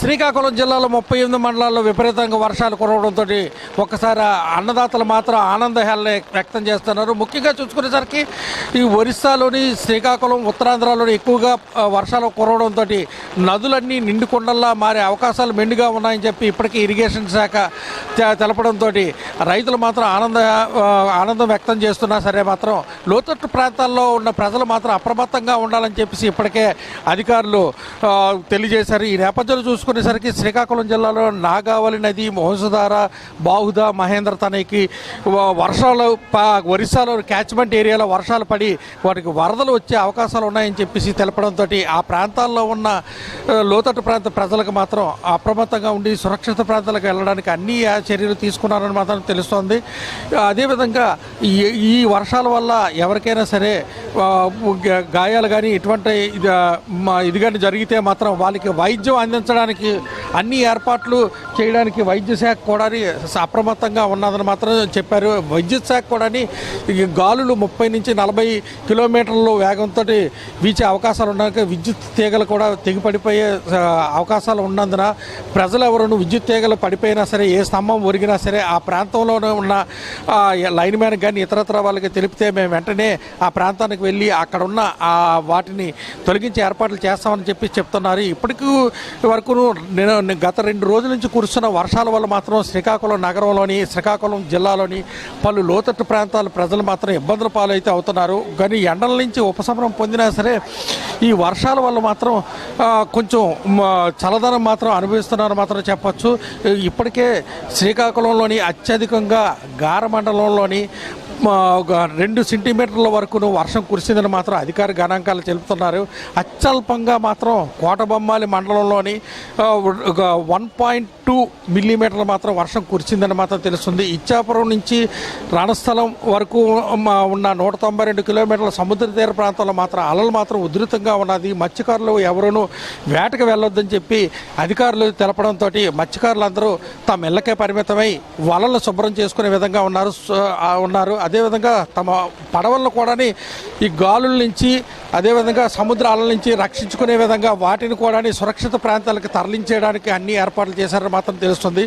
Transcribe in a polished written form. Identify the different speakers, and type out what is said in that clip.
Speaker 1: శ్రీకాకుళం జిల్లాలో 38 మండలాల్లో విపరీతంగా వర్షాలు కురవడంతో ఒక్కసారి అన్నదాతలు మాత్రం ఆనంద హేళన వ్యక్తం చేస్తున్నారు. ముఖ్యంగా చూసుకునేసరికి ఈ ఒరిస్సాలోని శ్రీకాకుళం ఉత్తరాంధ్రలోని ఎక్కువగా వర్షాలు కురవడంతో నదులన్నీ నిండుకుండల్లా మారే అవకాశాలు మెండుగా ఉన్నాయని చెప్పి ఇప్పటికీ ఇరిగేషన్ శాఖ తెలపడంతో రైతులు మాత్రం ఆనందం వ్యక్తం చేస్తున్నా సరే మాత్రం లోతట్టు ప్రాంతాల్లో ఉన్న ప్రజలు మాత్రం అప్రమత్తంగా ఉండాలని చెప్పేసి ఇప్పటికే అధికారులు తెలియజేశారు. ఈ నేపథ్యంలో చూసుకునేసరికి శ్రీకాకుళం జిల్లాలో నాగావళి నది, వంశధార, బాహుదా, మహేంద్ర తనకి వర్షాలు ఒరిస్సాలో క్యాచ్మెంట్ ఏరియాలో వర్షాలు పడి వాటికి వరదలు వచ్చే అవకాశాలు ఉన్నాయని చెప్పేసి తెలపడంతో ఆ ప్రాంతాల్లో ఉన్న లోతట్టు ప్రాంత ప్రజలకు మాత్రం అప్రమత్తంగా ఉండి సురక్షిత ప్రాంతాలకు వెళ్ళడానికి అన్ని చర్యలు తీసుకున్నారని మాత్రం తెలుస్తోంది. అదేవిధంగా ఈ వర్షాల వల్ల ఎవరికైనా సరే గాయాలు కానీ ఇటువంటి ఇది కానీ జరిగితే మాత్రం వాళ్ళకి వైద్యం అందించడానికి అన్ని ఏర్పాట్లు చేయడానికి వైద్య శాఖ కూడా అప్రమత్తంగా ఉన్నదని మాత్రం చెప్పారు. వైద్య శాఖ కూడా గాలులు 30 నుంచి 40 కిలోమీటర్ల వేగంతో వీచే అవకాశాలు ఉన్నాయి. విద్యుత్ తీగలు కూడా తెగిపడిపోయే అవకాశాలు ఉన్నందున ప్రజలు ఎవరు విద్యుత్ తీగలు పడిపోయినా సరే, ఏ స్తంభం ఒరిగినా సరే ఆ ప్రాంతంలోనే ఉన్న లైన్ మ్యాన్ కానీ ఇతరత్ర వాళ్ళకి తెలిపితే మేము వెంటనే ఆ ప్రాంతానికి వెళ్ళి అక్కడ ఉన్న వాటిని తొలగించే ఏర్పాట్లు చేస్తామని చెప్పి చెప్తున్నారు. ఇప్పటికీ వరకు గత 2 రోజుల నుంచి కురుస్తున్న వర్షాల వల్ల మాత్రం శ్రీకాకుళం నగరంలోని, శ్రీకాకుళం జిల్లాలోని పలు లోతట్టు ప్రాంతాల ప్రజలు మాత్రం ఇబ్బందుల పాలైతే అవుతున్నారు. కానీ ఎండల నుంచి ఉపశమనం పొందినా సరే ఈ వర్షాల వల్ల మాత్రం కొంచెం చల్లదనం మాత్రం అనుభవిస్తున్నారు మాత్రం చెప్పచ్చు. ఇప్పటికే శ్రీకాకుళంలోని అత్యధికంగా గారమండలంలోని 2 సెంటీమీటర్ల వరకు వర్షం కురిసిందని మాత్రం అధికార గణాంకాలు తెలుపుతున్నారు. అత్యల్పంగా మాత్రం కోటబొమ్మాలి మండలంలోని 1.2 మిల్లీమీటర్లు మాత్రం వర్షం కురిసిందని మాత్రం తెలుస్తుంది. ఇచ్చాపురం నుంచి రణస్థలం వరకు ఉన్న 192 కిలోమీటర్ల సముద్ర తీర ప్రాంతంలో మాత్రం అలలు మాత్రం ఉధృతంగా ఉన్నది. మత్స్యకారులు ఎవరూ వేటకు వెళ్ళొద్దని చెప్పి అధికారులు తెలపడంతో మత్స్యకారులందరూ తమ ఇళ్లకే పరిమితమై వలలు శుభ్రం చేసుకునే విధంగా ఉన్నారు. అదేవిధంగా తమ పడవలను కూడా ఈ గాలుల నుంచి, అదేవిధంగా సముద్ర అలల నుంచి రక్షించుకునే విధంగా వాటిని కూడా సురక్షిత ప్రాంతాలకు తరలించేయడానికి అన్ని ఏర్పాట్లు చేశారని మాత్రం తెలుస్తుంది.